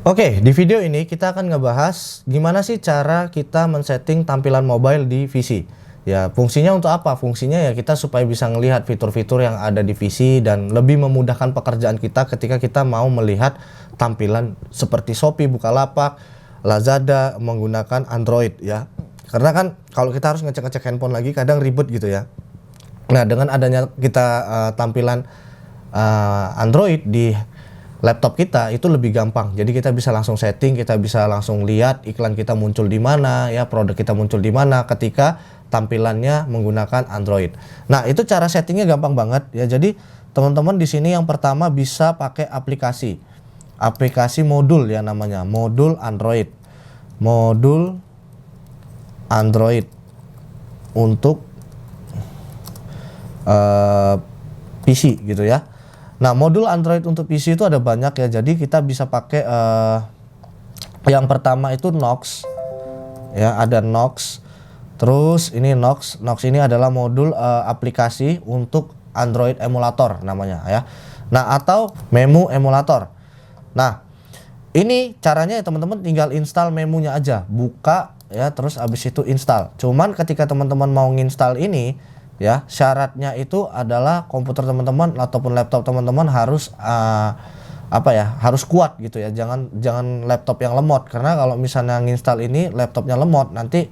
Oke, di video ini kita akan ngebahas gimana sih cara kita men-setting tampilan mobile di PC. Ya, fungsinya untuk apa? Fungsinya ya kita supaya bisa melihat fitur-fitur yang ada di PC dan lebih memudahkan pekerjaan kita ketika kita mau melihat tampilan seperti Shopee, Bukalapak, Lazada menggunakan Android ya. Karena kan kalau kita harus ngecek-ngecek handphone lagi kadang ribet gitu ya. Nah, dengan adanya kita tampilan Android di laptop kita itu lebih gampang. Jadi kita bisa langsung setting, kita bisa langsung lihat iklan kita muncul di mana, ya produk kita muncul di mana ketika tampilannya menggunakan Android. Nah, itu cara settingnya gampang banget ya. Jadi teman-teman di sini yang pertama bisa pakai aplikasi modul ya namanya, modul Android. Modul Android untuk PC gitu ya. Nah, modul Android untuk PC itu ada banyak ya. Jadi kita bisa pakai yang pertama itu Knox. Ya, ada Knox. Terus ini Knox. Knox ini adalah modul aplikasi untuk Android emulator namanya ya. Nah, atau Memu emulator. Nah, ini caranya ya teman-teman tinggal install memunya aja, buka ya, terus habis itu install. Cuman ketika teman-teman mau nginstal ini ya, syaratnya itu adalah komputer teman-teman ataupun laptop teman-teman harus harus kuat gitu ya. Jangan laptop yang lemot, karena kalau misalnya nginstal ini laptopnya lemot nanti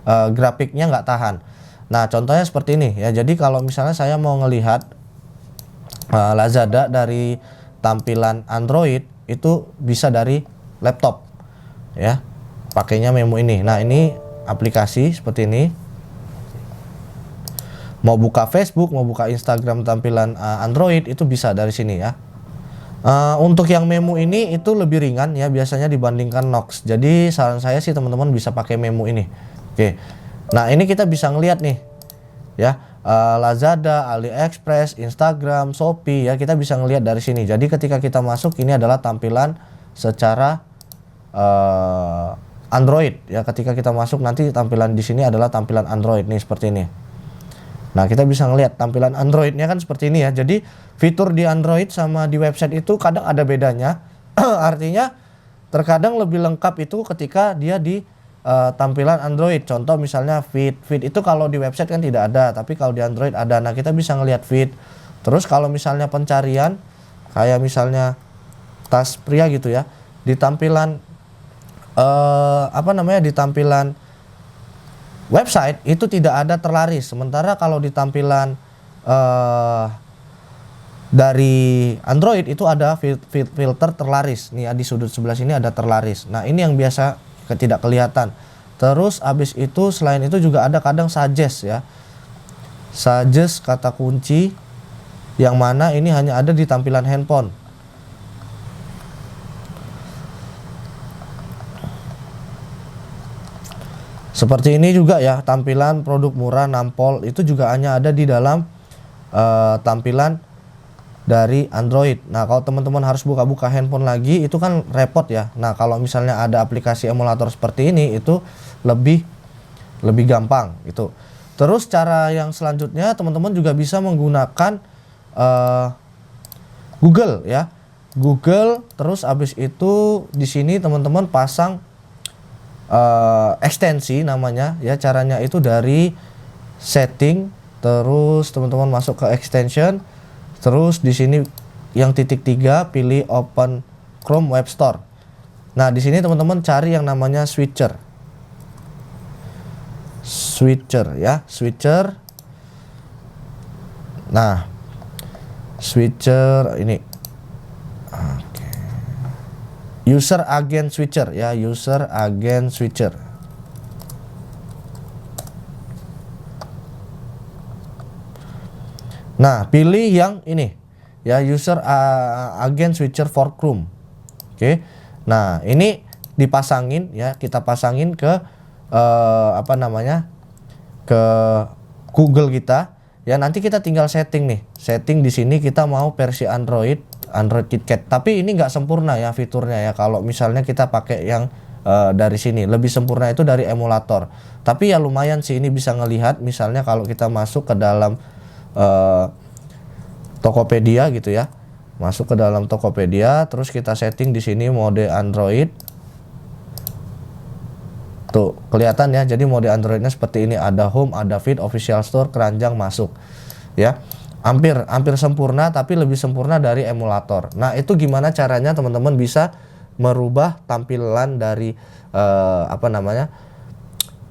grafiknya nggak tahan. Nah, contohnya seperti ini ya. Jadi kalau misalnya saya mau ngelihat Lazada dari tampilan Android itu bisa dari laptop ya, pakainya Memu ini. Nah, ini aplikasi seperti ini. Mau buka Facebook, mau buka Instagram tampilan Android itu bisa dari sini ya. Untuk yang Memu ini itu lebih ringan ya biasanya dibandingkan Knox. Jadi saran saya sih teman-teman bisa pakai Memu ini. Oke. Nah, ini kita bisa ngelihat nih ya, Lazada, AliExpress, Instagram, Shopee ya, kita bisa ngelihat dari sini. Jadi ketika kita masuk ini adalah tampilan secara Android ya. Ketika kita masuk nanti tampilan di sini adalah tampilan Android nih seperti ini. Nah, kita bisa ngelihat tampilan Androidnya kan seperti ini ya. Jadi fitur di Android sama di website itu kadang ada bedanya. Artinya terkadang lebih lengkap itu ketika dia di tampilan Android. Contoh misalnya feed itu kalau di website kan tidak ada, tapi kalau di Android ada. Nah, kita bisa ngelihat feed. Terus kalau misalnya pencarian kayak misalnya tas pria gitu ya, di tampilan di tampilan website itu tidak ada terlaris. Sementara kalau di tampilan dari Android itu ada filter terlaris. Nih di sudut sebelah sini ada terlaris. Nah, ini yang biasa tidak kelihatan. Terus habis itu selain itu juga ada kadang suggest ya. Suggest kata kunci yang mana ini hanya ada di tampilan handphone. Seperti ini juga ya, tampilan produk murah nampol itu juga hanya ada di dalam tampilan dari Android. Nah, kalau teman-teman harus buka-buka handphone lagi itu kan repot ya. Nah, kalau misalnya ada aplikasi emulator seperti ini itu lebih gampang gitu. Terus cara yang selanjutnya teman-teman juga bisa menggunakan Google ya. Google, terus habis itu di sini teman-teman pasang ekstensi namanya ya. Caranya itu dari setting, terus teman-teman masuk ke extension, terus di sini yang titik 3 pilih open Chrome Web Store. Nah, di sini teman-teman cari yang namanya switcher ya, switcher. Nah, switcher ini user agent switcher ya, user agent switcher. Nah, pilih yang ini ya, user agent switcher for Chrome. Oke. Nah, ini dipasangin ya, kita pasangin ke ke Google kita ya. Nanti kita tinggal setting nih. Setting di sini kita mau versi Android KitKat. Tapi ini nggak sempurna ya fiturnya ya. Kalau misalnya kita pakai yang dari sini, lebih sempurna itu dari emulator. Tapi ya lumayan sih, ini bisa ngelihat misalnya kalau kita masuk ke dalam Tokopedia gitu ya. Masuk ke dalam Tokopedia, terus kita setting di sini mode Android. Tuh, kelihatan ya. Jadi mode Androidnya seperti ini, ada home, ada feed, official store, keranjang, masuk. Ya. Hampir sempurna, tapi lebih sempurna dari emulator. Nah, itu gimana caranya teman-teman bisa merubah tampilan dari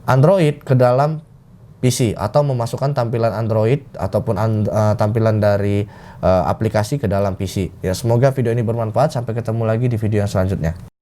Android ke dalam PC, atau memasukkan tampilan Android ataupun tampilan dari aplikasi ke dalam PC. Ya, semoga video ini bermanfaat. Sampai ketemu lagi di video yang selanjutnya.